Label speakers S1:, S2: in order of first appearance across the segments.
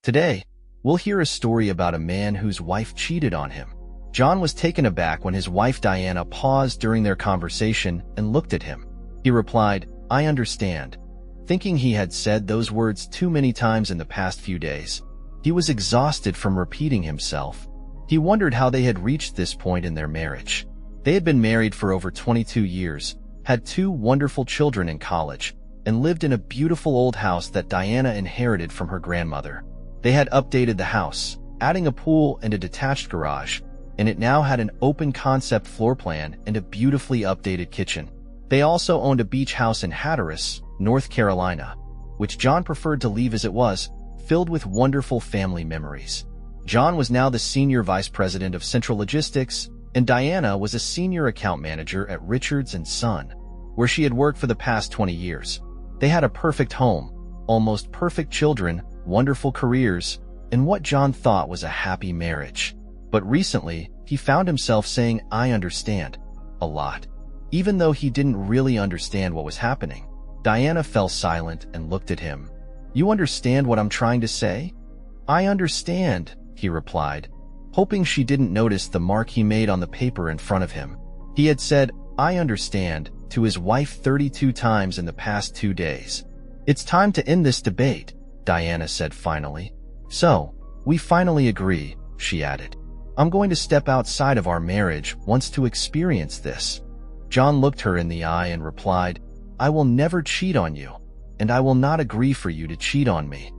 S1: Today, we'll hear a story about a man whose wife cheated on him. John was taken aback when his wife Diana paused during their conversation and looked at him. He replied, "I understand," thinking he had said those words too many times in the past few days. He was exhausted from repeating himself. He wondered how they had reached this point in their marriage. They had been married for over 22 years, had 2 wonderful children in college, and lived in a beautiful old house that Diana inherited from her grandmother. They had updated the house, adding a pool and a detached garage, and it now had an open-concept floor plan and a beautifully updated kitchen. They also owned a beach house in Hatteras, North Carolina, which John preferred to leave as it was, filled with wonderful family memories. John was now the senior vice president of Central Logistics, and Diana was a senior account manager at Richards & Son, where she had worked for the past 20 years. They had a perfect home, almost perfect children, wonderful careers, and what John thought was a happy marriage. But recently, he found himself saying, "I understand," a lot, even though he didn't really understand what was happening. Diana fell silent and looked at him. "You understand what I'm trying to say?" "I understand," he replied, hoping she didn't notice the mark he made on the paper in front of him. He had said, "I understand," to his wife 32 times in the past 2 days. "It's time to end this debate," Diana said finally. "So, we finally agree," she added. "I'm going to step outside of our marriage once to experience this." John looked her in the eye and replied, "I will never cheat on you, and I will not agree for you to cheat on me."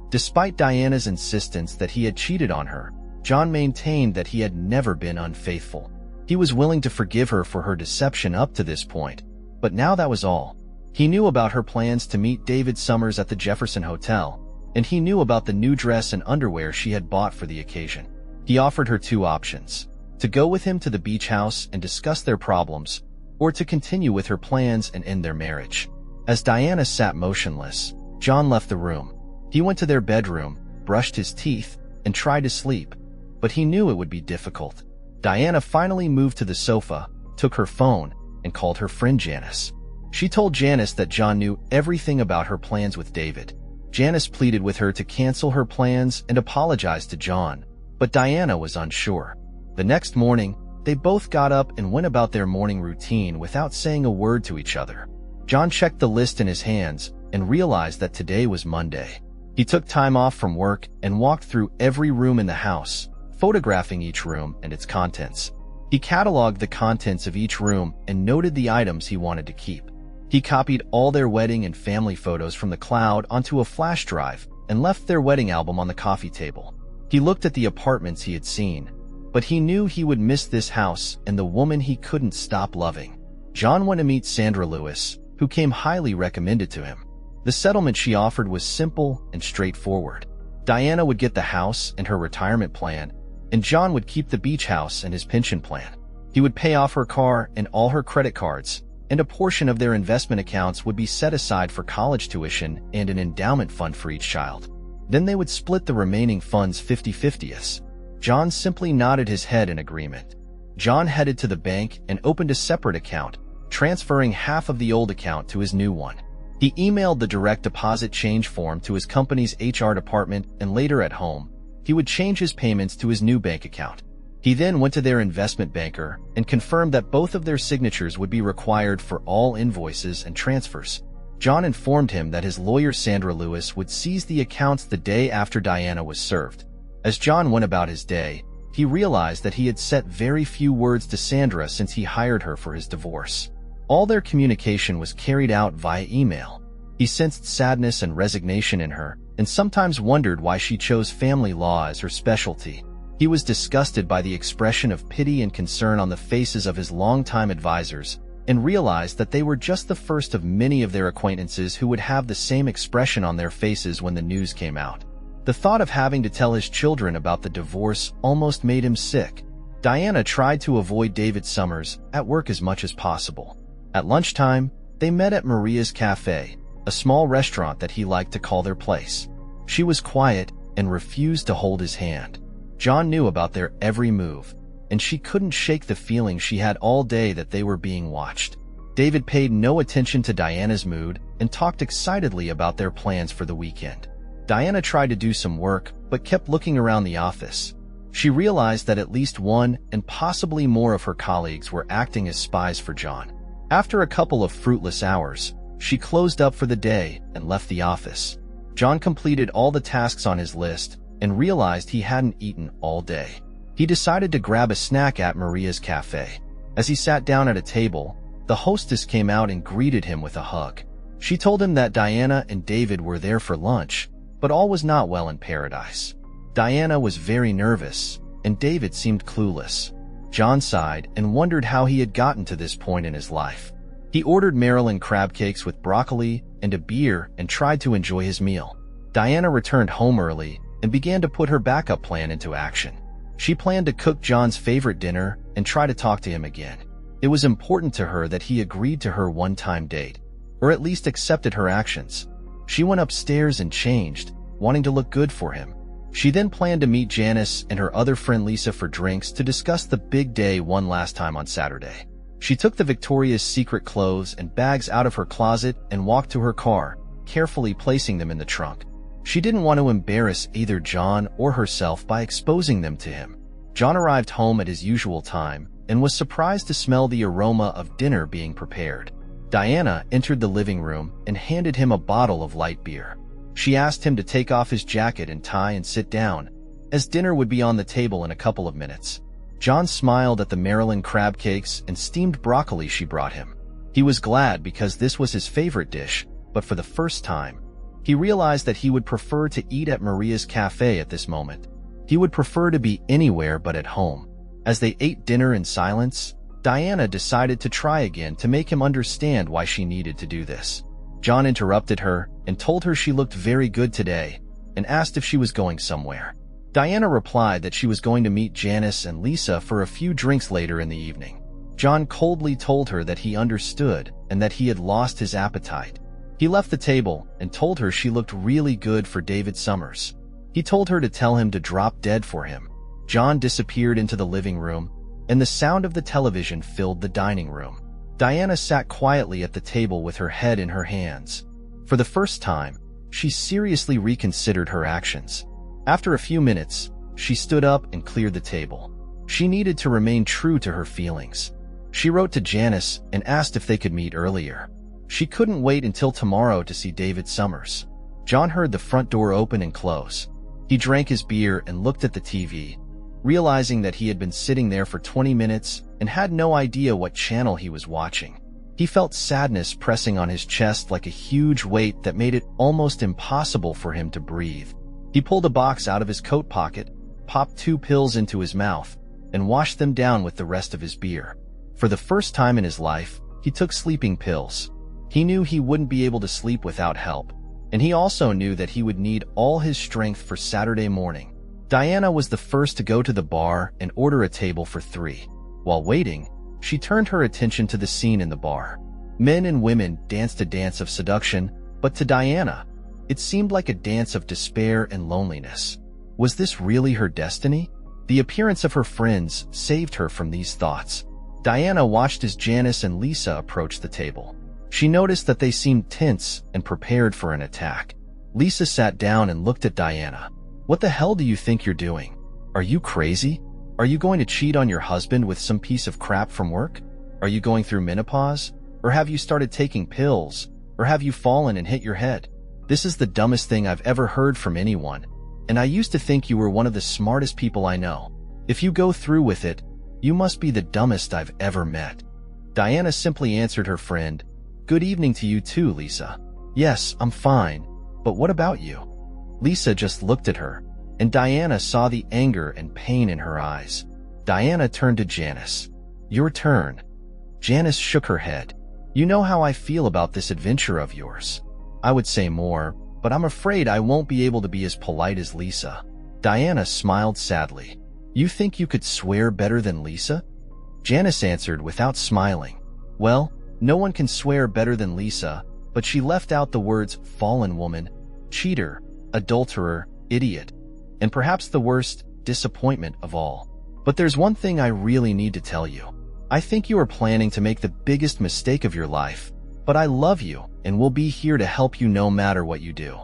S1: Despite Diana's insistence that he had cheated on her, John maintained that he had never been unfaithful. He was willing to forgive her for her deception up to this point, but now that was all. He knew about her plans to meet David Summers at the Jefferson Hotel, and he knew about the new dress and underwear she had bought for the occasion. He offered her 2 options: to go with him to the beach house and discuss their problems, or to continue with her plans and end their marriage. As Diana sat motionless, John left the room. He went to their bedroom, brushed his teeth, and tried to sleep, but he knew it would be difficult. Diana finally moved to the sofa, took her phone, and called her friend Janice. She told Janice that John knew everything about her plans with David. Janice pleaded with her to cancel her plans and apologize to John, but Diana was unsure. The next morning, they both got up and went about their morning routine without saying a word to each other. John checked the list in his hands and realized that today was Monday. He took time off from work and walked through every room in the house, photographing each room and its contents. He cataloged the contents of each room and noted the items he wanted to keep. He copied all their wedding and family photos from the cloud onto a flash drive and left their wedding album on the coffee table. He looked at the apartments he had seen, but he knew he would miss this house and the woman he couldn't stop loving. John went to meet Sandra Lewis, who came highly recommended to him. The settlement she offered was simple and straightforward. Diana would get the house and her retirement plan, and John would keep the beach house and his pension plan. He would pay off her car and all her credit cards, and a portion of their investment accounts would be set aside for college tuition and an endowment fund for each child. Then they would split the remaining funds 50-50. John simply nodded his head in agreement. John headed to the bank and opened a separate account, transferring half of the old account to his new one. He emailed the direct deposit change form to his company's HR department, and later at home, he would change his payments to his new bank account. He then went to their investment banker and confirmed that both of their signatures would be required for all invoices and transfers. John informed him that his lawyer Sandra Lewis would seize the accounts the day after Diana was served. As John went about his day, he realized that he had said very few words to Sandra since he hired her for his divorce. All their communication was carried out via email. He sensed sadness and resignation in her, and sometimes wondered why she chose family law as her specialty. He was disgusted by the expression of pity and concern on the faces of his longtime advisors, and realized that they were just the first of many of their acquaintances who would have the same expression on their faces when the news came out. The thought of having to tell his children about the divorce almost made him sick. Diana tried to avoid David Summers at work as much as possible. At lunchtime, they met at Maria's Cafe, a small restaurant that he liked to call their place. She was quiet and refused to hold his hand. John knew about their every move, and she couldn't shake the feeling she had all day that they were being watched. David paid no attention to Diana's mood and talked excitedly about their plans for the weekend. Diana tried to do some work, but kept looking around the office. She realized that at least one and possibly more of her colleagues were acting as spies for John. After a couple of fruitless hours, she closed up for the day and left the office. John completed all the tasks on his list and realized he hadn't eaten all day. He decided to grab a snack at Maria's cafe. As he sat down at a table, the hostess came out and greeted him with a hug. She told him that Diana and David were there for lunch, but all was not well in paradise. Diana was very nervous, and David seemed clueless. John sighed and wondered how he had gotten to this point in his life. He ordered Maryland crab cakes with broccoli and a beer and tried to enjoy his meal. Diana returned home early and began to put her backup plan into action. She planned to cook John's favorite dinner and try to talk to him again. It was important to her that he agreed to her one-time date, or at least accepted her actions. She went upstairs and changed, wanting to look good for him. She then planned to meet Janice and her other friend Lisa for drinks to discuss the big day one last time on Saturday. She took the Victoria's Secret clothes and bags out of her closet and walked to her car, carefully placing them in the trunk. She didn't want to embarrass either John or herself by exposing them to him. John arrived home at his usual time and was surprised to smell the aroma of dinner being prepared. Diana entered the living room and handed him a bottle of light beer. She asked him to take off his jacket and tie and sit down, as dinner would be on the table in a couple of minutes. John smiled at the Maryland crab cakes and steamed broccoli she brought him. He was glad because this was his favorite dish, but for the first time, he realized that he would prefer to eat at Maria's cafe at this moment. He would prefer to be anywhere but at home. As they ate dinner in silence, Diana decided to try again to make him understand why she needed to do this. John interrupted her and told her she looked very good today and asked if she was going somewhere. Diana replied that she was going to meet Janice and Lisa for a few drinks later in the evening. John coldly told her that he understood and that he had lost his appetite. He left the table and told her she looked really good for David Summers. He told her to tell him to drop dead for him. John disappeared into the living room, and the sound of the television filled the dining room. Diana sat quietly at the table with her head in her hands. For the first time, she seriously reconsidered her actions. After a few minutes, she stood up and cleared the table. She needed to remain true to her feelings. She wrote to Janice and asked if they could meet earlier. She couldn't wait until tomorrow to see David Summers. John heard the front door open and close. He drank his beer and looked at the TV, realizing that he had been sitting there for 20 minutes and had no idea what channel he was watching. He felt sadness pressing on his chest like a huge weight that made it almost impossible for him to breathe. He pulled a box out of his coat pocket, popped 2 pills into his mouth, and washed them down with the rest of his beer. For the first time in his life, he took sleeping pills. He knew he wouldn't be able to sleep without help, and he also knew that he would need all his strength for Saturday morning. Diana was the first to go to the bar and order a table for 3. While waiting, she turned her attention to the scene in the bar. Men and women danced a dance of seduction, but to Diana, it seemed like a dance of despair and loneliness. Was this really her destiny? The appearance of her friends saved her from these thoughts. Diana watched as Janice and Lisa approached the table. She noticed that they seemed tense and prepared for an attack. Lisa sat down and looked at Diana. "What the hell do you think you're doing? Are you crazy? Are you going to cheat on your husband with some piece of crap from work? Are you going through menopause? Or have you started taking pills? Or have you fallen and hit your head? This is the dumbest thing I've ever heard from anyone, and I used to think you were one of the smartest people I know. If you go through with it, you must be the dumbest I've ever met." Diana simply answered her friend, "Good evening to you too, Lisa. Yes, I'm fine, but what about you?" Lisa just looked at her, and Diana saw the anger and pain in her eyes. Diana turned to Janice. "Your turn." Janice shook her head. "You know how I feel about this adventure of yours. I would say more, but I'm afraid I won't be able to be as polite as Lisa." Diana smiled sadly. "You think you could swear better than Lisa?" Janice answered without smiling. "Well, no one can swear better than Lisa," but she left out the words fallen woman, cheater, adulterer, idiot, and perhaps the worst, disappointment of all. "But there's one thing I really need to tell you. I think you are planning to make the biggest mistake of your life, but I love you and will be here to help you no matter what you do."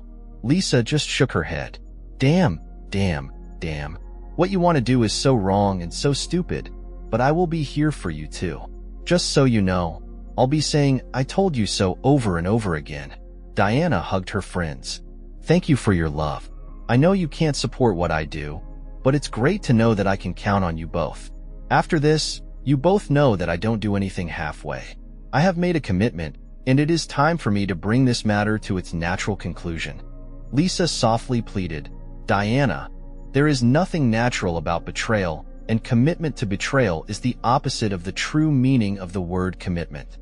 S1: Lisa just shook her head. Damn, Damn. What you want to do is so wrong and so stupid, but I will be here for you too. Just so you know, I'll be saying, I told you so over and over again. Diana hugged her friends. Thank you for your love. I know you can't support what I do, but it's great to know that I can count on you both. After this, you both know that I don't do anything halfway. I have made a commitment, and it is time for me to bring this matter to its natural conclusion. Lisa softly pleaded, Diana, there is nothing natural about betrayal, and commitment to betrayal is the opposite of the true meaning of the word commitment.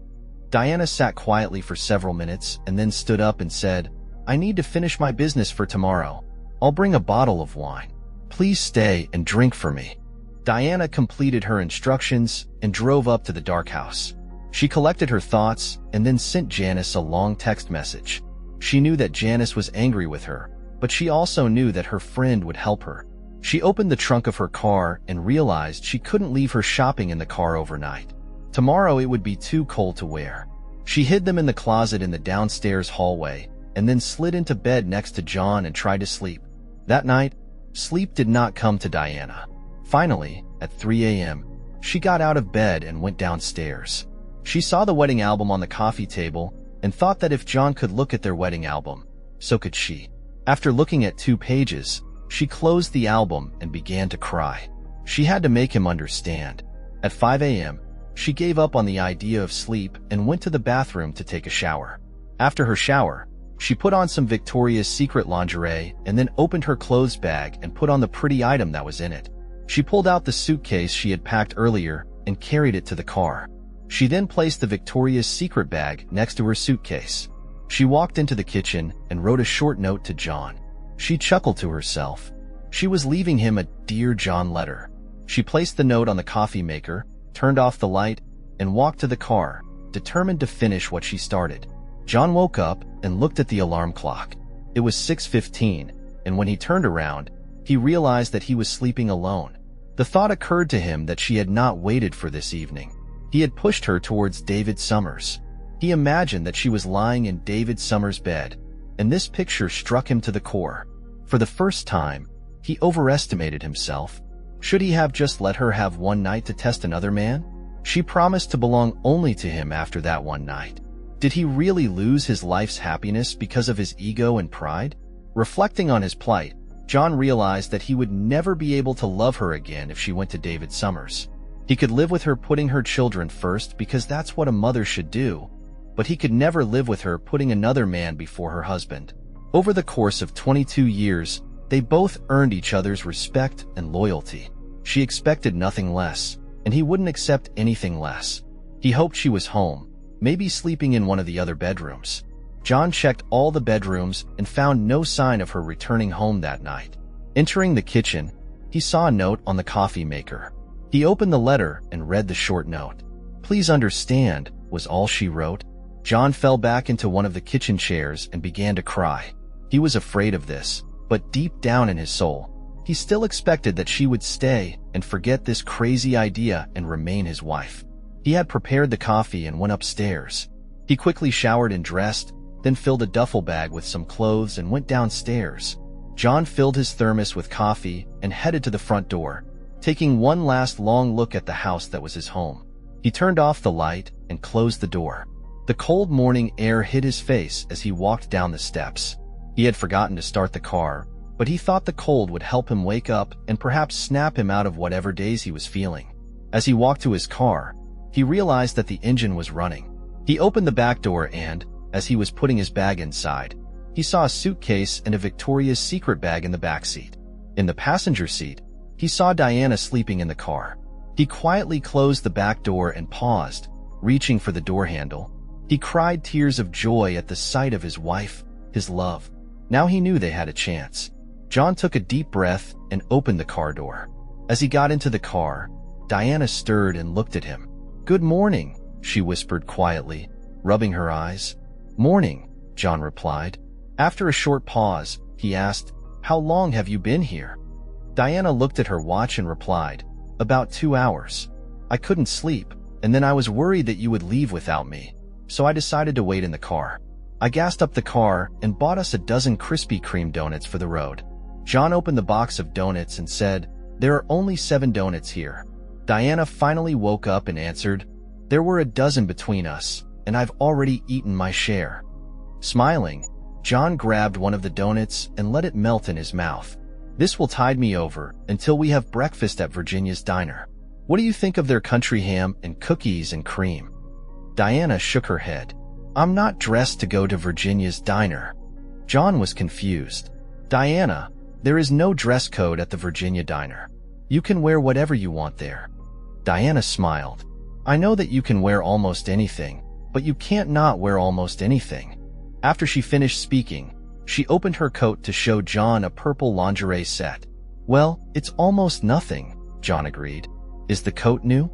S1: Diana sat quietly for several minutes and then stood up and said, I need to finish my business for tomorrow. I'll bring a bottle of wine. Please stay and drink for me. Diana completed her instructions and drove up to the dark house. She collected her thoughts and then sent Janice a long text message. She knew that Janice was angry with her, but she also knew that her friend would help her. She opened the trunk of her car and realized she couldn't leave her shopping in the car overnight. Tomorrow it would be too cold to wear. She hid them in the closet in the downstairs hallway and then slid into bed next to John and tried to sleep. That night, sleep did not come to Diana. Finally, at 3 a.m., she got out of bed and went downstairs. She saw the wedding album on the coffee table and thought that if John could look at their wedding album, so could she. After looking at 2 pages, she closed the album and began to cry. She had to make him understand. At 5 a.m., she gave up on the idea of sleep and went to the bathroom to take a shower. After her shower, she put on some Victoria's Secret lingerie and then opened her clothes bag and put on the pretty item that was in it. She pulled out the suitcase she had packed earlier and carried it to the car. She then placed the Victoria's Secret bag next to her suitcase. She walked into the kitchen and wrote a short note to John. She chuckled to herself. She was leaving him a Dear John letter. She placed the note on the coffee maker, turned off the light, and walked to the car, determined to finish what she started. John woke up and looked at the alarm clock. It was 6:15, and when he turned around, he realized that he was sleeping alone. The thought occurred to him that she had not waited for this evening. He had pushed her towards David Summers. He imagined that she was lying in David Summers' bed, and this picture struck him to the core. For the first time, he overestimated himself. Should he have just let her have one night to test another man? She promised to belong only to him after that one night. Did he really lose his life's happiness because of his ego and pride? Reflecting on his plight, John realized that he would never be able to love her again if she went to David Summers. He could live with her putting her children first because that's what a mother should do, but he could never live with her putting another man before her husband. Over the course of 22 years, they both earned each other's respect and loyalty. She expected nothing less, and he wouldn't accept anything less. He hoped she was home, maybe sleeping in one of the other bedrooms. John checked all the bedrooms and found no sign of her returning home that night. Entering the kitchen, he saw a note on the coffee maker. He opened the letter and read the short note. Please understand, was all she wrote. John fell back into one of the kitchen chairs and began to cry. He was afraid of this, but deep down in his soul, he still expected that she would stay and forget this crazy idea and remain his wife. He had prepared the coffee and went upstairs. He quickly showered and dressed, then filled a duffel bag with some clothes and went downstairs. John filled his thermos with coffee and headed to the front door, taking one last long look at the house that was his home. He turned off the light and closed the door. The cold morning air hit his face as he walked down the steps. He had forgotten to start the car, but he thought the cold would help him wake up and perhaps snap him out of whatever daze he was feeling. As he walked to his car, he realized that the engine was running. He opened the back door and, as he was putting his bag inside, he saw a suitcase and a Victoria's Secret bag in the back seat. In the passenger seat, he saw Diana sleeping in the car. He quietly closed the back door and paused, reaching for the door handle. He cried tears of joy at the sight of his wife, his love. Now he knew they had a chance. John took a deep breath and opened the car door. As he got into the car, Diana stirred and looked at him. "Good morning," she whispered quietly, rubbing her eyes. "Morning," John replied. After a short pause, he asked, "How long have you been here?" Diana looked at her watch and replied, "About 2 hours. I couldn't sleep, and then I was worried that you would leave without me, so I decided to wait in the car. I gassed up the car and bought us a dozen Krispy Kreme donuts for the road." John opened the box of donuts and said, "There are only 7 donuts here." Diana finally woke up and answered, "There were a dozen between us, and I've already eaten my share." Smiling, John grabbed one of the donuts and let it melt in his mouth. "This will tide me over until we have breakfast at Virginia's diner. What do you think of their country ham and cookies and cream?" Diana shook her head. "I'm not dressed to go to Virginia's diner." John was confused. "Diana, there is no dress code at the Virginia diner. You can wear whatever you want there." Diana smiled. "I know that you can wear almost anything, but you can't not wear almost anything." After she finished speaking, she opened her coat to show John a purple lingerie set. "Well, it's almost nothing," John agreed. "Is the coat new?"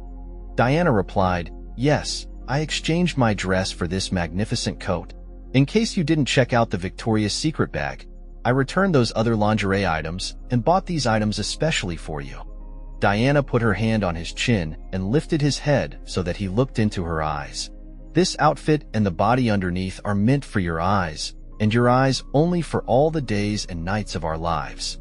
S1: Diana replied, "Yes, I exchanged my dress for this magnificent coat. In case you didn't check out the Victoria's Secret bag, I returned those other lingerie items and bought these items especially for you." Diana put her hand on his chin and lifted his head so that he looked into her eyes. "This outfit and the body underneath are meant for your eyes, and your eyes only for all the days and nights of our lives."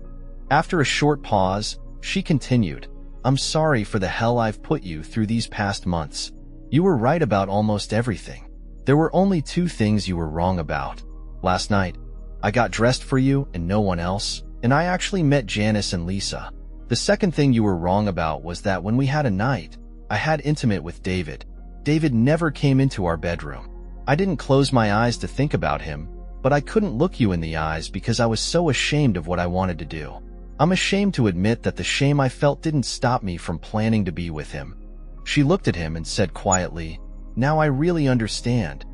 S1: After a short pause, she continued, "I'm sorry for the hell I've put you through these past months. You were right about almost everything. There were only 2 things you were wrong about. Last night, I got dressed for you and no one else, and I actually met Janice and Lisa. The second thing you were wrong about was that when we had a night, I had intimate with David. David never came into our bedroom. I didn't close my eyes to think about him, but I couldn't look you in the eyes because I was so ashamed of what I wanted to do. I'm ashamed to admit that the shame I felt didn't stop me from planning to be with him." She looked at him and said quietly, "Now I really understand."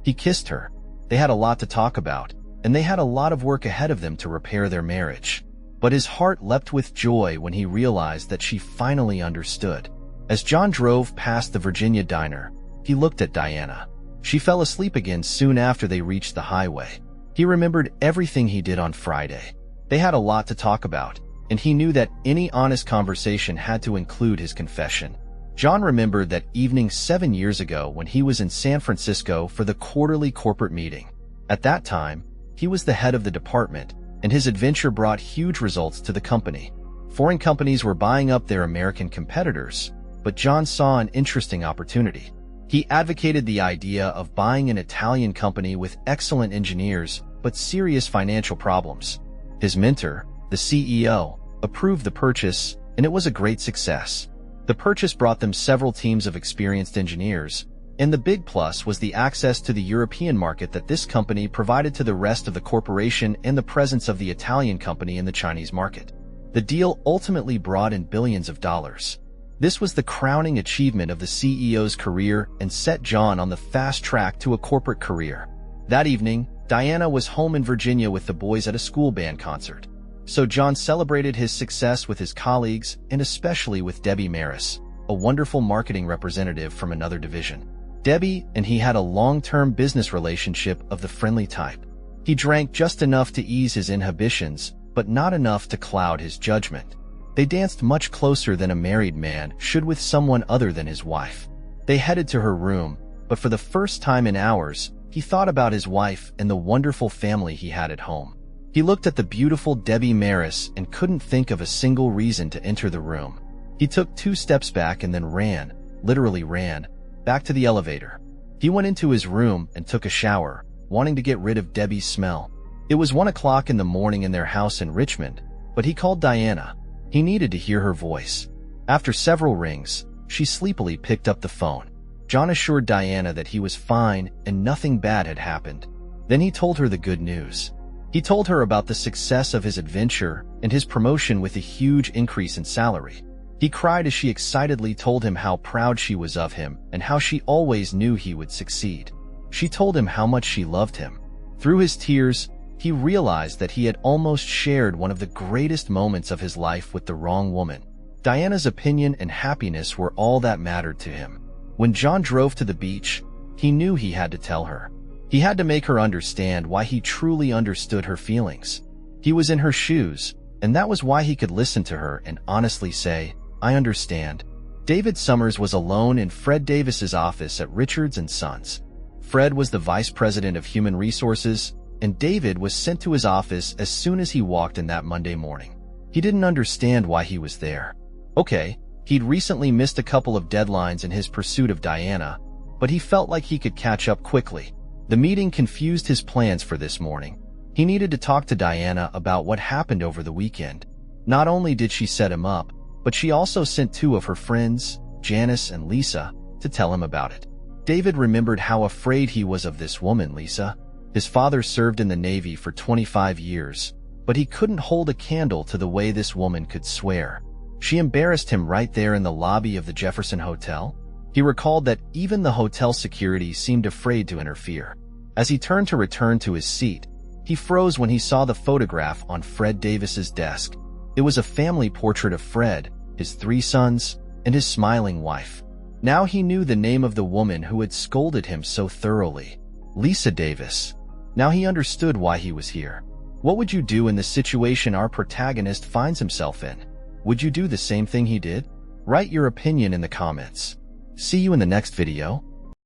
S1: He kissed her. They had a lot to talk about, and they had a lot of work ahead of them to repair their marriage. But his heart leapt with joy when he realized that she finally understood. As John drove past the Virginia diner, he looked at Diana. She fell asleep again soon after they reached the highway. He remembered everything he did on Friday. They had a lot to talk about, and he knew that any honest conversation had to include his confession. John remembered that evening 7 years ago when he was in San Francisco for the quarterly corporate meeting. At that time, he was the head of the department, and his adventure brought huge results to the company. Foreign companies were buying up their American competitors, but John saw an interesting opportunity. He advocated the idea of buying an Italian company with excellent engineers but serious financial problems. His mentor, the CEO, approved the purchase, and it was a great success. The purchase brought them several teams of experienced engineers, and the big plus was the access to the European market that this company provided to the rest of the corporation and the presence of the Italian company in the Chinese market. The deal ultimately brought in billions of dollars. This was the crowning achievement of the CEO's career and set John on the fast track to a corporate career. That evening, Diana was home in Virginia with the boys at a school band concert. So John celebrated his success with his colleagues and especially with Debbie Maris, a wonderful marketing representative from another division. Debbie and he had a long-term business relationship of the friendly type. He drank just enough to ease his inhibitions, but not enough to cloud his judgment. They danced much closer than a married man should with someone other than his wife. They headed to her room, but for the first time in hours, he thought about his wife and the wonderful family he had at home. He looked at the beautiful Debbie Maris and couldn't think of a single reason to enter the room. He took 2 steps back and then ran, literally ran, back to the elevator. He went into his room and took a shower, wanting to get rid of Debbie's smell. It was 1 o'clock in the morning in their house in Richmond, but he called Diana. He needed to hear her voice. After several rings, she sleepily picked up the phone. John assured Diana that he was fine and nothing bad had happened. Then he told her the good news. He told her about the success of his adventure and his promotion with a huge increase in salary. He cried as she excitedly told him how proud she was of him and how she always knew he would succeed. She told him how much she loved him. Through his tears, he realized that he had almost shared one of the greatest moments of his life with the wrong woman. Diana's opinion and happiness were all that mattered to him. When John drove to the beach, he knew he had to tell her. He had to make her understand why he truly understood her feelings. He was in her shoes, and that was why he could listen to her and honestly say, "I understand." David Summers was alone in Fred Davis's office at Richards & Sons. Fred was the vice president of human resources, and David was sent to his office as soon as he walked in that Monday morning. He didn't understand why he was there. Okay, he'd recently missed a couple of deadlines in his pursuit of Diana, but he felt like he could catch up quickly. The meeting confused his plans for this morning. He needed to talk to Diana about what happened over the weekend. Not only did she set him up, but she also sent two of her friends, Janice and Lisa, to tell him about it. David remembered how afraid he was of this woman, Lisa. His father served in the Navy for 25 years, but he couldn't hold a candle to the way this woman could swear. She embarrassed him right there in the lobby of the Jefferson Hotel. He recalled that even the hotel security seemed afraid to interfere. As he turned to return to his seat, he froze when he saw the photograph on Fred Davis's desk. It was a family portrait of Fred, his 3 sons, and his smiling wife. Now he knew the name of the woman who had scolded him so thoroughly. Lisa Davis. Now he understood why he was here. What would you do in the situation our protagonist finds himself in? Would you do the same thing he did? Write your opinion in the comments. See you in the next video.